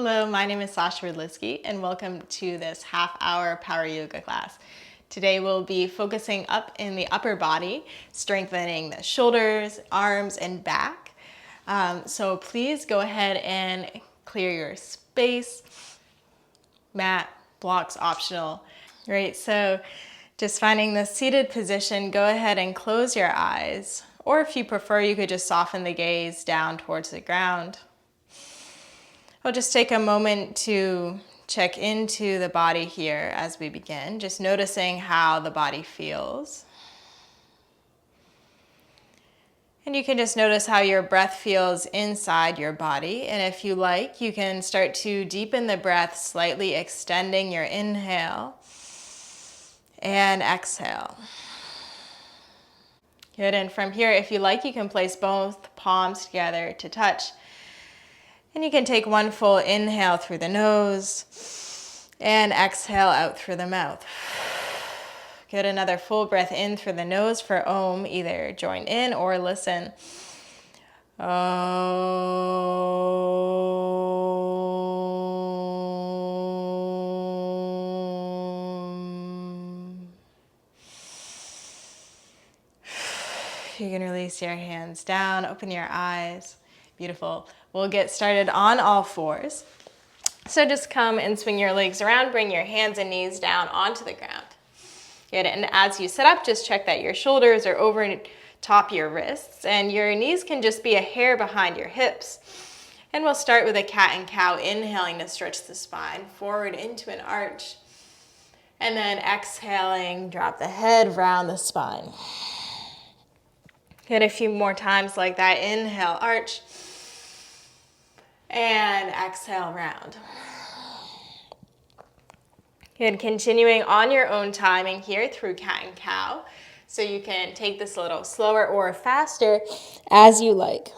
Hello, my name is Sasha Rudlisky and welcome to this half-hour power yoga class. Today we'll be focusing up in the upper body, strengthening the shoulders, arms, and back. So please go ahead and clear your space. Mat, blocks optional. Right, so just finding the seated position, go ahead and close your eyes. Or if you prefer, you could just soften the gaze down towards the ground. I'll just take a moment to check into the body here as we begin, just noticing how the body feels. And you can just notice how your breath feels inside your body. And if you like, you can start to deepen the breath, slightly extending your inhale and exhale. Good, and from here, if you like, you can place both palms together to touch. And you can take one full inhale through the nose and exhale out through the mouth. Get another full breath in through the nose for Om. Either join in or listen. Om. You can release your hands down, open your eyes. Beautiful. We'll get started on all fours. So just come and swing your legs around, bring your hands and knees down onto the ground. Good, and as you sit up, just check that your shoulders are over top your wrists and your knees can just be a hair behind your hips. And we'll start with a cat and cow, inhaling to stretch the spine forward into an arch. And then exhaling, drop the head, round the spine. Good, a few more times like that. Inhale, arch. And exhale, round. Good, continuing on your own timing here through cat and cow. So you can take this a little slower or faster as you like.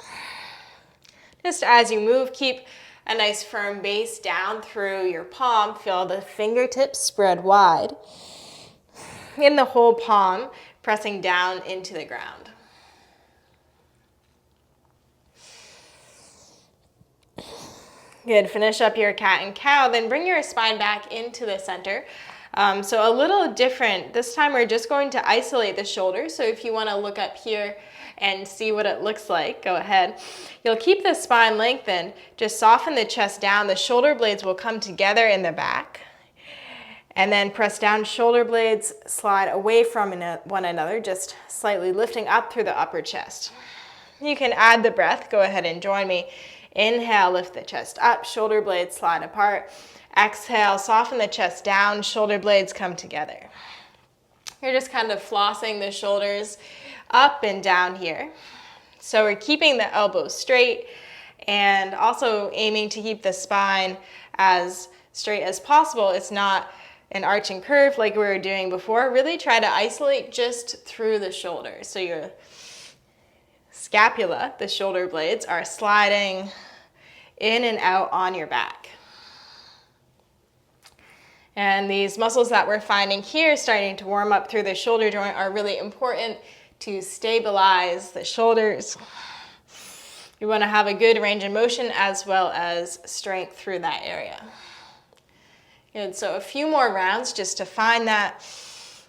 Just as you move, keep a nice firm base down through your palm. Feel the fingertips spread wide. In the whole palm, pressing down into the ground. Good, finish up your cat and cow, then bring your spine back into the center. So a little different. This time we're just going to isolate the shoulders. So if you want to look up here and see what it looks like, go ahead. You'll keep the spine lengthened. Just soften the chest down. The shoulder blades will come together in the back. And then press down, shoulder blades slide away from one another, just slightly lifting up through the upper chest. You can add the breath. Go ahead and join me. Inhale, lift the chest up, shoulder blades slide apart. Exhale, soften the chest down, shoulder blades come together. You're just kind of flossing the shoulders up and down here. So we're keeping the elbows straight and also aiming to keep the spine as straight as possible. It's not an arching curve like we were doing before. Really try to isolate just through the shoulders. So your scapula, the shoulder blades, are sliding in and out on your back. And these muscles that we're finding here starting to warm up through the shoulder joint are really important to stabilize the shoulders. You want to have a good range of motion as well as strength through that area. Good, so a few more rounds just to find that.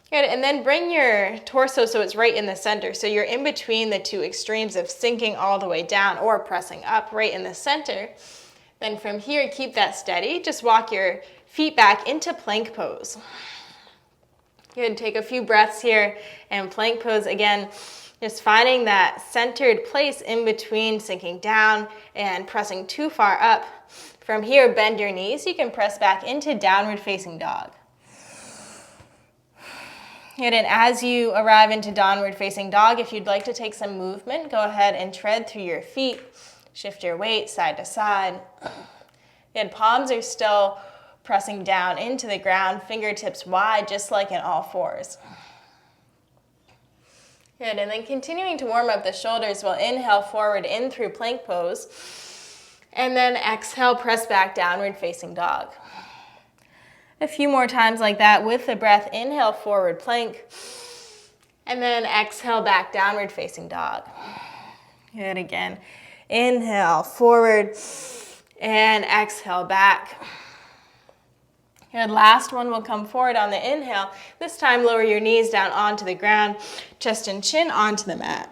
Good, and then bring your torso so it's right in the center. So you're in between the two extremes of sinking all the way down or pressing up right in the center. Then from here, keep that steady. Just walk your feet back into plank pose. Good, take a few breaths here and plank pose again. Just finding that centered place in between sinking down and pressing too far up. From here, bend your knees. You can press back into downward facing dog. And as you arrive into downward facing dog, if you'd like to take some movement, go ahead and tread through your feet. Shift your weight side to side. And palms are still pressing down into the ground, fingertips wide, just like in all fours. Good, and then continuing to warm up the shoulders, we'll inhale forward in through plank pose. And then exhale, press back, downward facing dog. A few more times like that with the breath. Inhale, forward plank. And then exhale, back, downward facing dog. Good, again. Inhale, forward. And exhale back. Good, last one will come forward on the inhale. This time lower your knees down onto the ground, chest and chin onto the mat.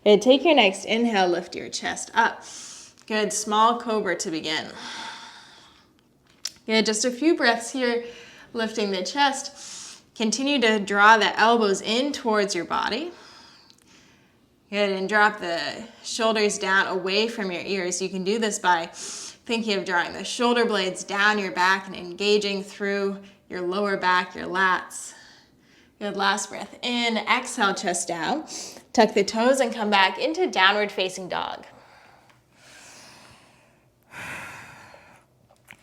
Good, take your next inhale, lift your chest up. Good, small cobra to begin. Good, just a few breaths here, lifting the chest. Continue to draw the elbows in towards your body. Good, and drop the shoulders down away from your ears. You can do this by thinking of drawing the shoulder blades down your back and engaging through your lower back, your lats. Good, last breath in, exhale, chest down. Tuck the toes and come back into downward facing dog.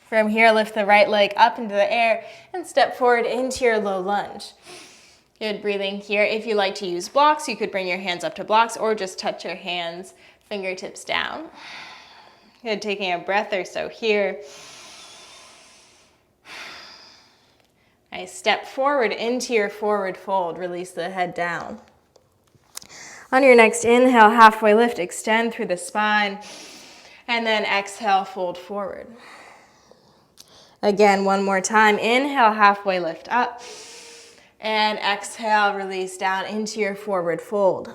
From here, lift the right leg up into the air and step forward into your low lunge. Good, breathing here. If you like to use blocks, you could bring your hands up to blocks or just touch your hands, fingertips down. Good, taking a breath or so here. Nice, step forward into your forward fold. Release the head down. On your next inhale, halfway lift, extend through the spine. And then exhale, fold forward. Again, one more time. Inhale, halfway lift up. And exhale, release down into your forward fold.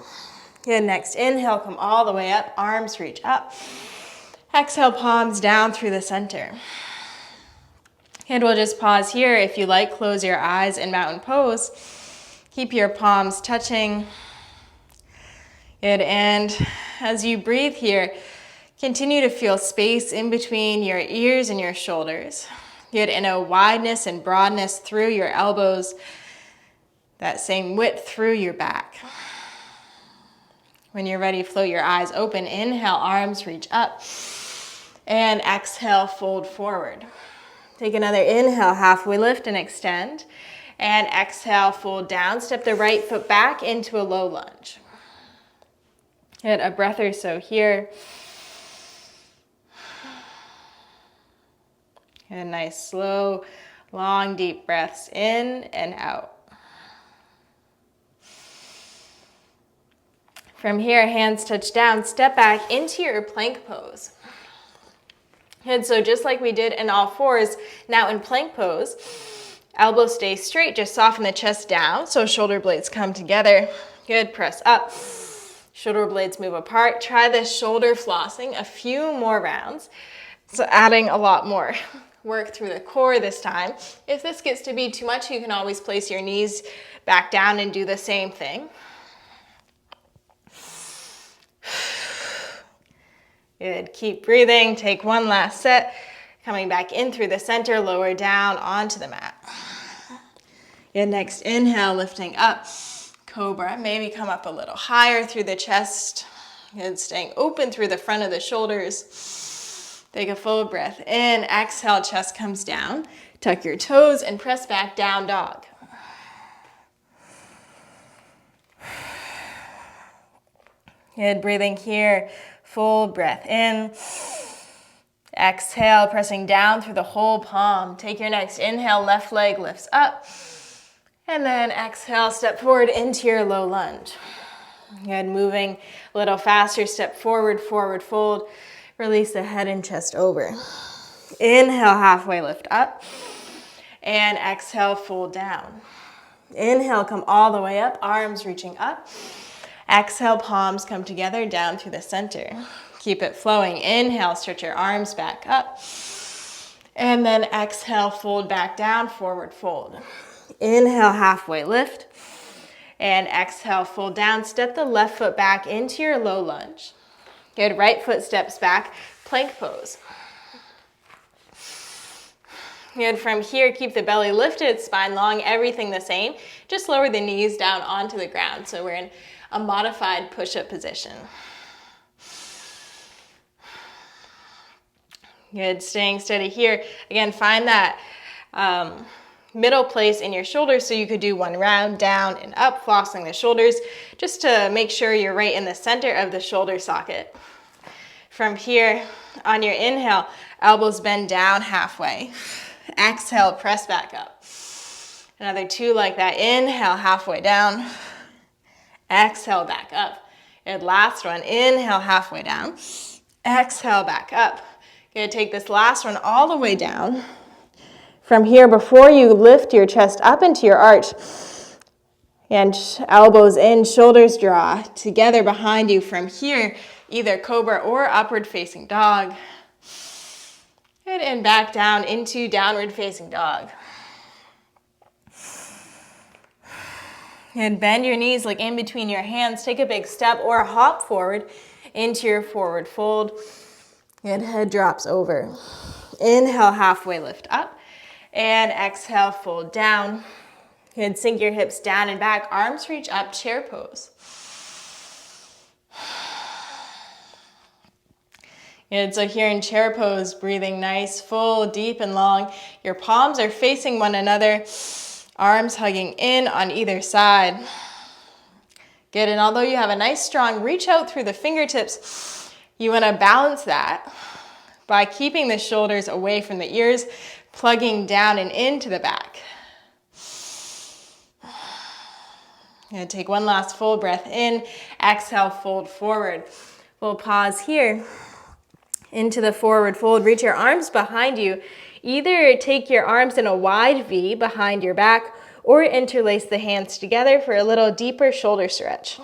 Good, next inhale, come all the way up, arms reach up. Exhale, palms down through the center. And we'll just pause here. If you like, close your eyes in mountain pose. Keep your palms touching. Good, and as you breathe here, continue to feel space in between your ears and your shoulders. Good, and a wideness and broadness through your elbows, that same width through your back. When you're ready, float your eyes open. Inhale, arms reach up. And exhale, fold forward. Take another inhale, halfway lift and extend. And exhale, fold down. Step the right foot back into a low lunge. Get a breath or so here. And nice, slow, long, deep breaths in and out. From here, hands touch down, step back into your plank pose. Good, so just like we did in all fours, now in plank pose, elbows stay straight, just soften the chest down so shoulder blades come together. Good, press up, shoulder blades move apart. Try this shoulder flossing a few more rounds, so adding a lot more work through the core this time. If this gets to be too much, you can always place your knees back down and do the same thing. Good, keep breathing, take one last set. Coming back in through the center, lower down onto the mat. Good, next inhale, lifting up, cobra. Maybe come up a little higher through the chest. Good, staying open through the front of the shoulders. Take a full breath in, exhale, chest comes down. Tuck your toes and press back, down dog. Good, breathing here. Full breath in. Exhale, pressing down through the whole palm. Take your next inhale, left leg lifts up. And then exhale, step forward into your low lunge. Good, moving a little faster, step forward, forward fold. Release the head and chest over. Inhale, halfway lift up. And exhale, fold down. Inhale, come all the way up, arms reaching up. Exhale, palms come together down through the center. Keep it flowing. Inhale, stretch your arms back up. And then exhale, fold back down, forward fold. Inhale, halfway lift. And exhale, fold down. Step the left foot back into your low lunge. Good, right foot steps back, plank pose. Good, from here, keep the belly lifted, spine long, everything the same. Just lower the knees down onto the ground. So we're in a modified push-up position. Good, staying steady here. Again, find that middle place in your shoulders, so you could do one round, down and up, flossing the shoulders, just to make sure you're right in the center of the shoulder socket. From here, on your inhale, elbows bend down halfway. Exhale, press back up. Another two like that. Inhale, halfway down. Exhale, back up. And last one, inhale, halfway down. Exhale, back up. You're gonna take this last one all the way down. From here, before you lift your chest up into your arch, and elbows in, shoulders draw together behind you. From here, either cobra or upward facing dog. And back down into downward facing dog. And bend your knees, look in between your hands. Take a big step or hop forward into your forward fold. And head drops over. Inhale, halfway lift up. And exhale, fold down. And sink your hips down and back. Arms reach up, chair pose. And so here in chair pose, breathing nice, full, deep, and long. Your palms are facing one another. Arms hugging in on either side. Good, and although you have a nice strong reach out through the fingertips, you want to balance that by keeping the shoulders away from the ears, plugging down and into the back. And take one last full breath in. Exhale, fold forward. We'll pause here. Into the forward fold. Reach your arms behind you. Either take your arms in a wide V behind your back or interlace the hands together for a little deeper shoulder stretch.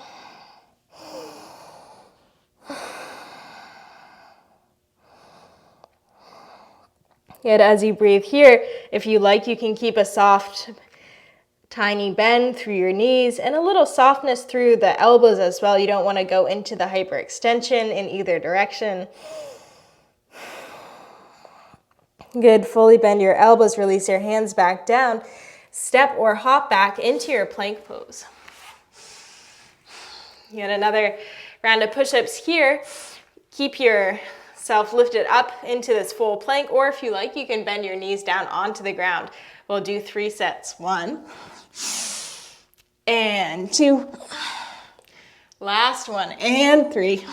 And as you breathe here, if you like, you can keep a soft, tiny bend through your knees and a little softness through the elbows as well. You don't want to go into the hyperextension in either direction. Good, fully bend your elbows, release your hands back down. Step or hop back into your plank pose. Yet another round of push-ups here. Keep yourself lifted up into this full plank, or if you like, you can bend your knees down onto the ground. We'll do 3 sets. 1 and 2. Last one and 3.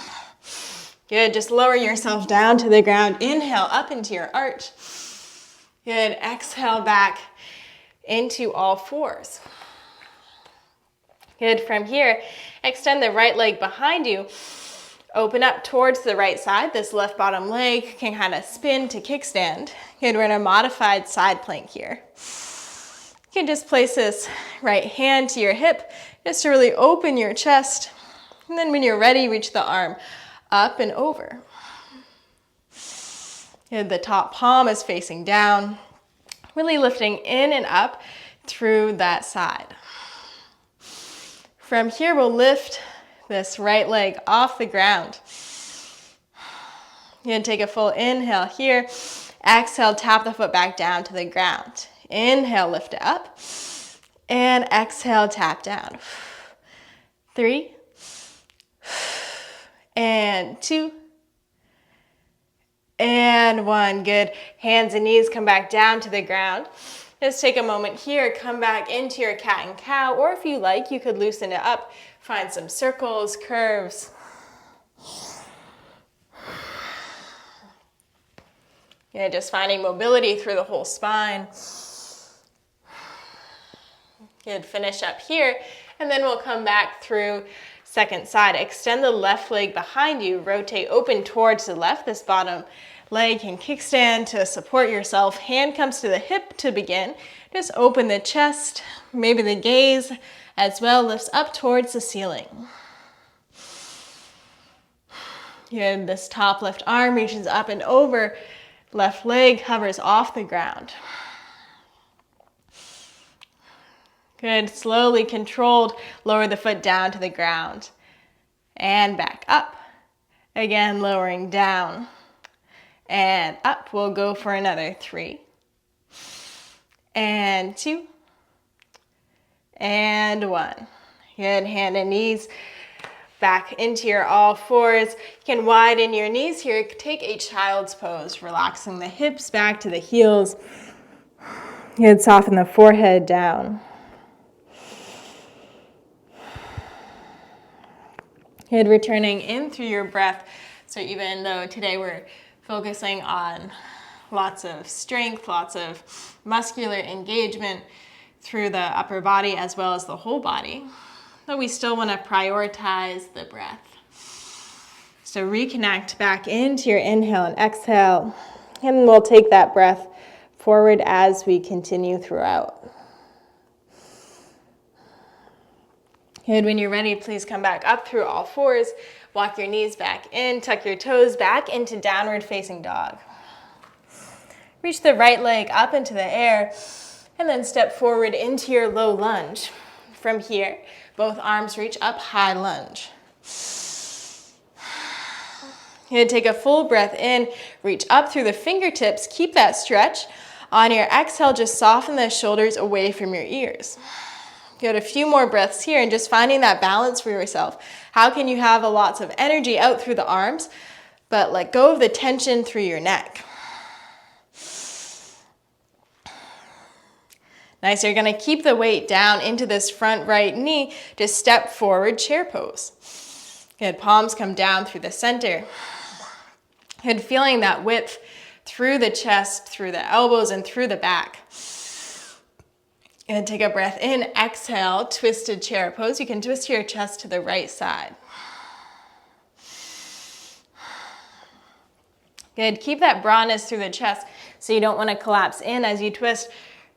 Good, just lower yourself down to the ground. Inhale up into your arch. Good, exhale back into all fours. Good, from here, extend the right leg behind you. Open up towards the right side. This left bottom leg can kind of spin to kickstand. Good, we're in a modified side plank here. You can just place this right hand to your hip just to really open your chest. And then when you're ready, reach the arm up and over. And the top palm is facing down, really lifting in and up through that side. From here, we'll lift this right leg off the ground. You're gonna take a full inhale here. Exhale, tap the foot back down to the ground. Inhale, lift it up. And exhale, tap down. 3. And 2. And 1. Good. Hands and knees come back down to the ground. Just take a moment here, come back into your cat and cow, or if you like, you could loosen it up. Find some circles, curves. Yeah, just finding mobility through the whole spine. Good, finish up here, and then we'll come back through second side. Extend the left leg behind you, rotate open towards the left. This bottom leg can kickstand to support yourself. Hand comes to the hip to begin. Just open the chest, maybe the gaze as well lifts up towards the ceiling. Good, this top left arm reaches up and over. Left leg hovers off the ground. Good, slowly controlled, lower the foot down to the ground. And back up. Again, lowering down. And up, we'll go for another 3. And 2. And 1. Good, hand and knees back into your all fours. You can widen your knees here. Take a child's pose, relaxing the hips back to the heels. Good, soften the forehead down. Good, returning in through your breath. So even though today we're focusing on lots of strength, lots of muscular engagement through the upper body as well as the whole body, but we still want to prioritize the breath. So reconnect back into your inhale and exhale, and we'll take that breath forward as we continue throughout. Good, when you're ready, please come back up through all fours. Walk your knees back in, tuck your toes back into downward facing dog. Reach the right leg up into the air, and then step forward into your low lunge. From here, both arms reach up, high lunge. You're gonna take a full breath in, reach up through the fingertips, keep that stretch. On your exhale, just soften the shoulders away from your ears. Get a few more breaths here and just finding that balance for yourself. How can you have lots of energy out through the arms, but let go of the tension through your neck? Nice, you're gonna keep the weight down into this front right knee. Just step forward, chair pose. Good, palms come down through the center. Good, feeling that width through the chest, through the elbows, and through the back. And take a breath in, exhale, twisted chair pose. You can twist your chest to the right side. Good, keep that broadness through the chest so you don't want to collapse in as you twist.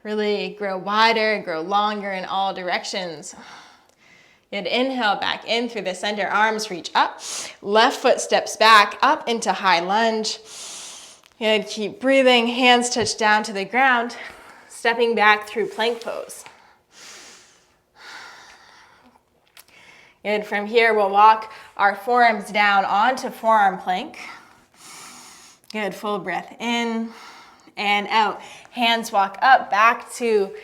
Really grow wider, grow longer in all directions. Good, inhale back in through the center, arms reach up. Left foot steps back up into high lunge. Good, keep breathing, hands touch down to the ground. Stepping back through plank pose. Good, from here we'll walk our forearms down onto forearm plank. Good, full breath in and out. Hands walk up, back to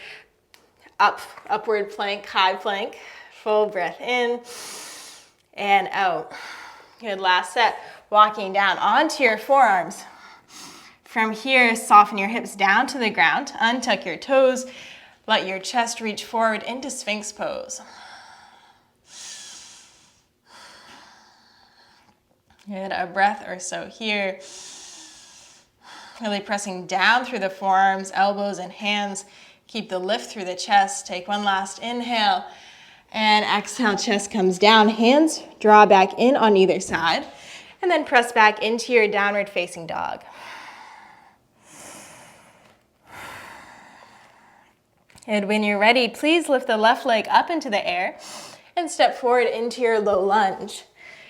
upward plank, high plank. Full breath in and out. Good, last set. Walking down onto your forearms. From here, soften your hips down to the ground, untuck your toes, let your chest reach forward into Sphinx pose. Good, a breath or so here. Really pressing down through the forearms, elbows, and hands. Keep the lift through the chest. Take one last inhale, and exhale, chest comes down, hands draw back in on either side, and then press back into your downward facing dog. And when you're ready, please lift the left leg up into the air and step forward into your low lunge.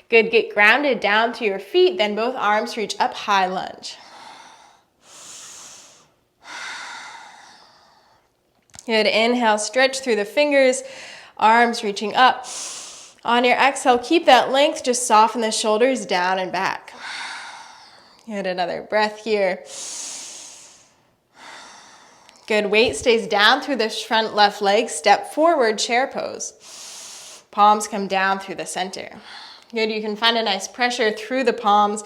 Good, get grounded down to your feet, then both arms reach up, high lunge. Good, inhale, stretch through the fingers, arms reaching up. On your exhale, keep that length, just soften the shoulders down and back. Good, another breath here. Good, weight stays down through the front left leg, step forward, chair pose. Palms come down through the center. Good, you can find a nice pressure through the palms.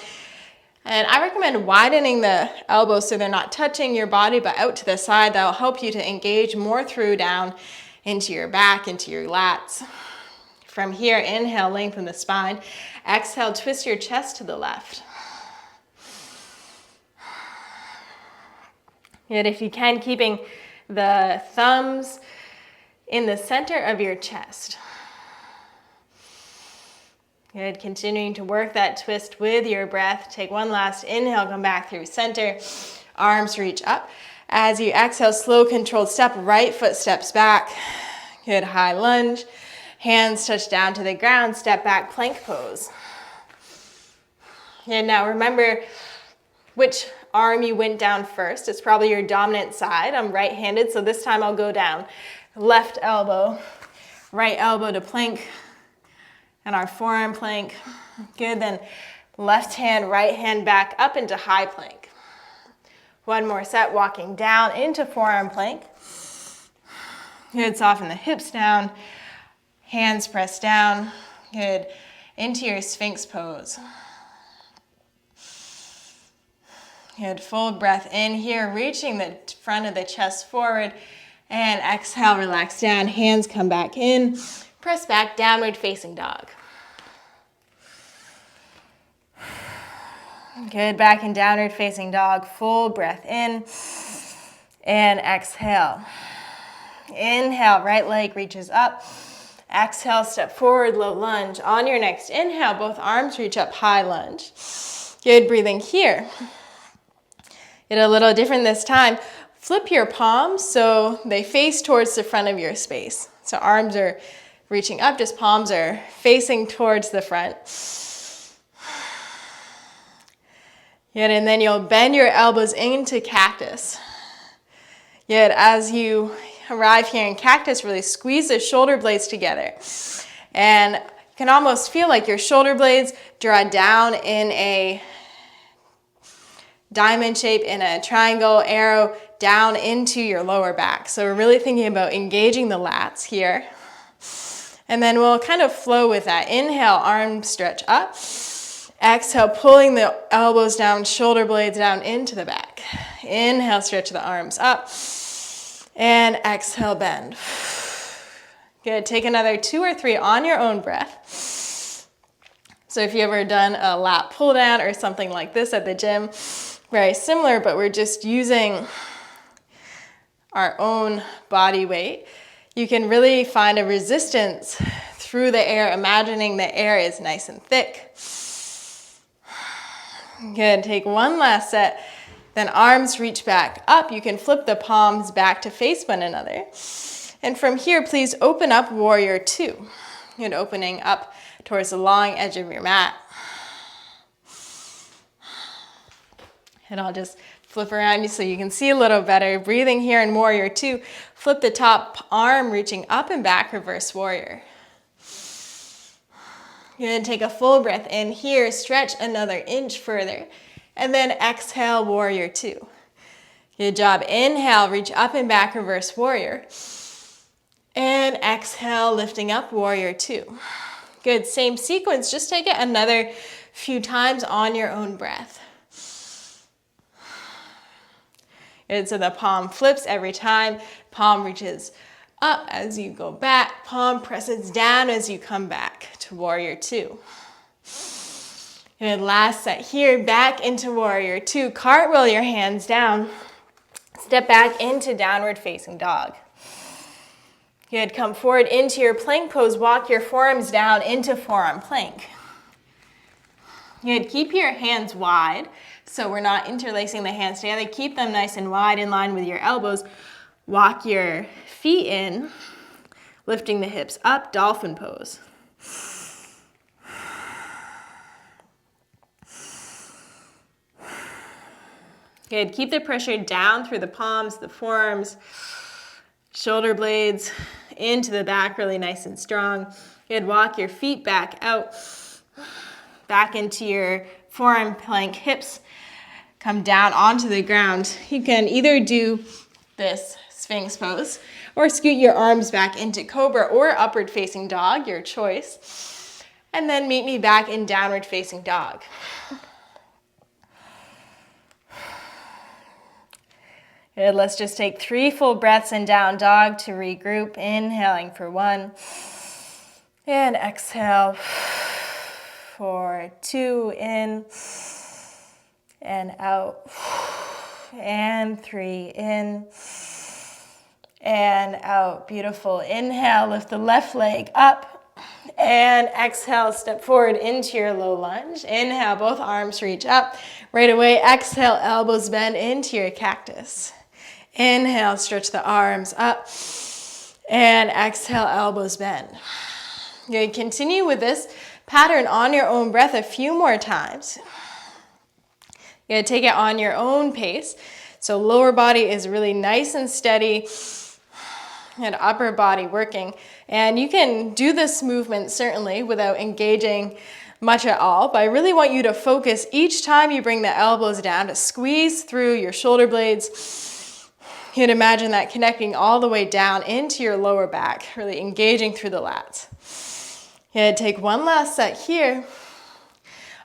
And I recommend widening the elbows so they're not touching your body, but out to the side. That'll help you to engage more through down into your back, into your lats. From here, inhale, lengthen the spine. Exhale, twist your chest to the left. Good, if you can, keeping the thumbs in the center of your chest. Good, continuing to work that twist with your breath. Take one last inhale, come back through center. Arms reach up. As you exhale, slow, controlled step, right foot steps back. Good, high lunge. Hands touch down to the ground, step back, plank pose. And now remember which arm you went down first. It's probably your dominant side. I'm right-handed, so this time I'll go down. Left elbow, right elbow to plank, and our forearm plank. Good, then left hand, right hand back up into high plank. One more set, walking down into forearm plank. Good, soften the hips down, hands press down. Good, into your Sphinx pose. Good, full breath in here, reaching the front of the chest forward, and exhale, relax down, hands come back in, press back, downward facing dog. Good, back in downward facing dog, full breath in, and exhale. Inhale, right leg reaches up, Exhale, step forward, low lunge. On your next inhale, both arms reach up, high lunge. Good, breathing here. Get a little different this time. Flip your palms so they face towards the front of your space. So arms are reaching up, just palms are facing towards the front. Good, and then you'll bend your elbows into cactus. Good, as you arrive here in cactus, really squeeze the shoulder blades together. And you can almost feel like your shoulder blades draw down in a diamond shape, in a triangle arrow down into your lower back. So we're really thinking about engaging the lats here. And then we'll kind of flow with that. Inhale, arms stretch up. Exhale, pulling the elbows down, shoulder blades down into the back. Inhale, stretch the arms up. And exhale, bend. Good, take another 2 or 3 on your own breath. So if you've ever done a lat pull down or something like this at the gym, very similar, but we're just using our own body weight. You can really find a resistance through the air, imagining the air is nice and thick. Good, take one last set. Then arms reach back up. You can flip the palms back to face one another. And from here, please open up warrior 2. Good, opening up towards the long edge of your mat. And I'll just flip around you so you can see a little better. Breathing here in warrior 2. Flip the top arm, reaching up and back, reverse warrior. You're going to take a full breath in here, stretch another inch further, and then exhale, warrior 2. Good job. Inhale, reach up and back, reverse warrior. And exhale, lifting up, warrior 2. Good, same sequence, just take it another few times on your own breath. Good, so the palm flips every time, palm reaches up as you go back, palm presses down as you come back to warrior 2. Good, last set here, back into warrior 2. Cartwheel your hands down. Step back into downward facing dog. Good, come forward into your plank pose. Walk your forearms down into forearm plank. Good, keep your hands wide so we're not interlacing the hands together. Keep them nice and wide in line with your elbows. Walk your feet in, lifting the hips up, dolphin pose. Good, keep the pressure down through the palms, the forearms, shoulder blades into the back, really nice and strong. Good, walk your feet back out, back into your forearm plank, hips come down onto the ground. You can either do this Sphinx pose or scoot your arms back into cobra or upward facing dog, your choice. And then meet me back in downward facing dog. Good, let's just take 3 full breaths in down dog to regroup. Inhaling for 1 and exhale for 2, in and out, and 3, in and out. Beautiful. Inhale, lift the left leg up, and exhale, step forward into your low lunge. Inhale, both arms reach up. Right away, exhale, elbows bend into your cactus. Inhale, stretch the arms up, and exhale, elbows bend. Good, continue with this pattern on your own breath a few more times. You're going to take it on your own pace. So lower body is really nice and steady, and upper body working. And you can do this movement certainly without engaging much at all, but I really want you to focus each time you bring the elbows down to squeeze through your shoulder blades. You can imagine that connecting all the way down into your lower back, really engaging through the lats. Yeah, take one last set here.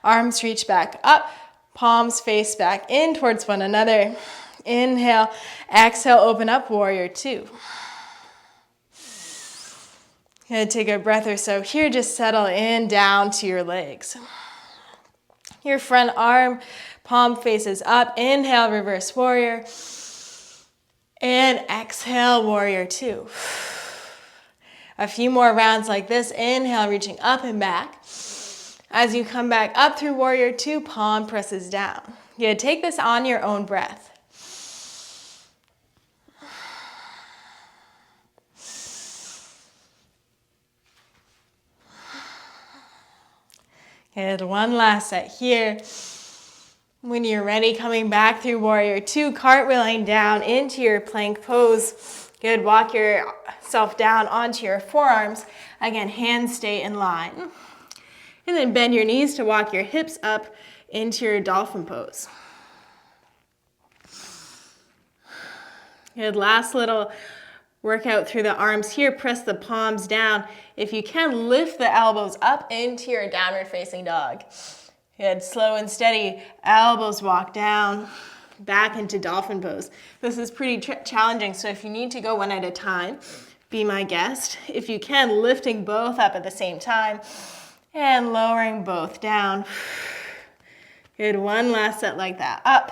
Arms reach back up, palms face back in towards one another. Inhale, exhale, open up, warrior 2. Gonna take a breath or so here, just settle in down to your legs. Your front arm, palm faces up. Inhale, reverse warrior. And exhale, warrior 2. A few more rounds like this. Inhale, reaching up and back. As you come back up through warrior two, palm presses down. You take this on your own breath. Good, one last set here. When you're ready, coming back through warrior two, cartwheeling down into your plank pose. Good, walk yourself down onto your forearms. Again, hands stay in line. And then bend your knees to walk your hips up into your dolphin pose. Good, last little workout through the arms here. Press the palms down. If you can, lift the elbows up into your downward facing dog. Good, slow and steady. Elbows walk down, back into dolphin pose. This is pretty challenging, so if you need to go one at a time, be my guest. If you can, lifting both up at the same time and lowering both down. Good, one last set like that. Up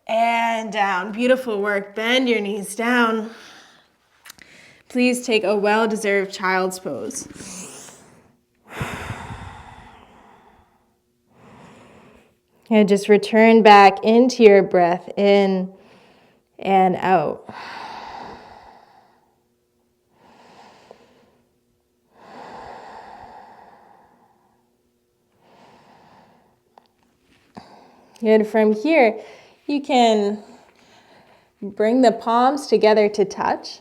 and down. Beautiful work. Bend your knees down. Please take a well-deserved child's pose. And just return back into your breath in and out. Good. From here, you can bring the palms together to touch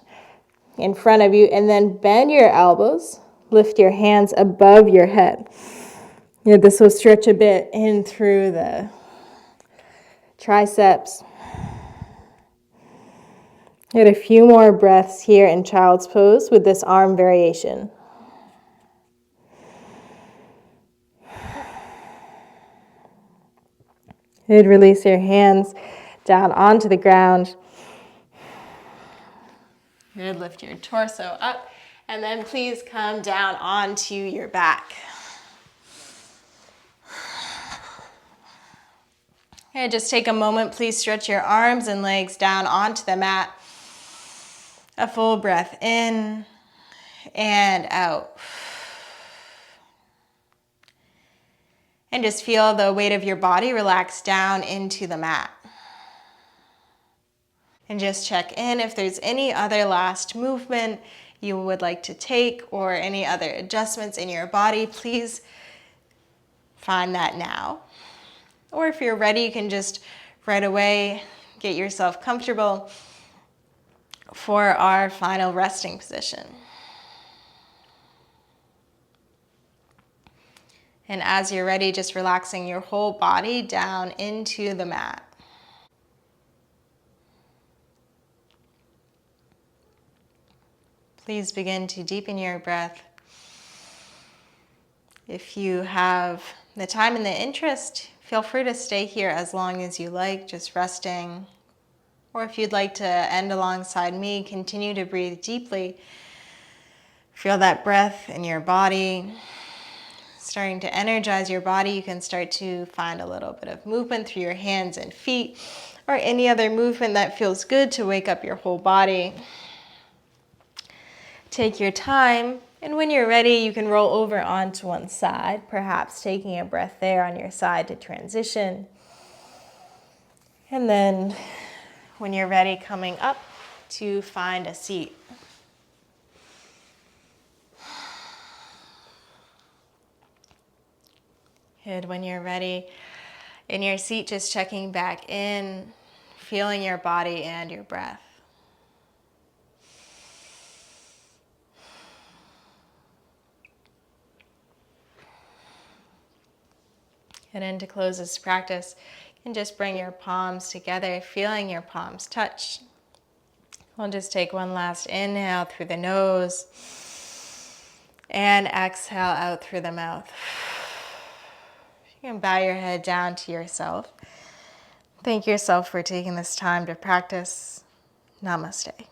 in front of you and then bend your elbows. Lift your hands above your head. This will stretch a bit in through the triceps. Get a few more breaths here in child's pose with this arm variation. Good. Release your hands down onto the ground. Good. Lift your torso up and then please come down onto your back. Okay, just take a moment, please stretch your arms and legs down onto the mat. A full breath in and out. And just feel the weight of your body relax down into the mat. And just check in if there's any other last movement you would like to take or any other adjustments in your body, please find that now. Or if you're ready, you can just right away get yourself comfortable for our final resting position. And as you're ready, just relaxing your whole body down into the mat. Please begin to deepen your breath. If you have the time and the interest, feel free to stay here as long as you like, just resting. Or if you'd like to end alongside me, continue to breathe deeply. Feel that breath in your body. Starting to energize your body, you can start to find a little bit of movement through your hands and feet, or any other movement that feels good to wake up your whole body. Take your time, and when you're ready, you can roll over onto one side, perhaps taking a breath there on your side to transition. And then when you're ready, coming up to find a seat. Good. When you're ready in your seat, just checking back in, feeling your body and your breath. And then to close this practice, you can just bring your palms together, feeling your palms touch. We'll just take one last inhale through the nose and exhale out through the mouth. You can bow your head down to yourself. Thank yourself for taking this time to practice. Namaste.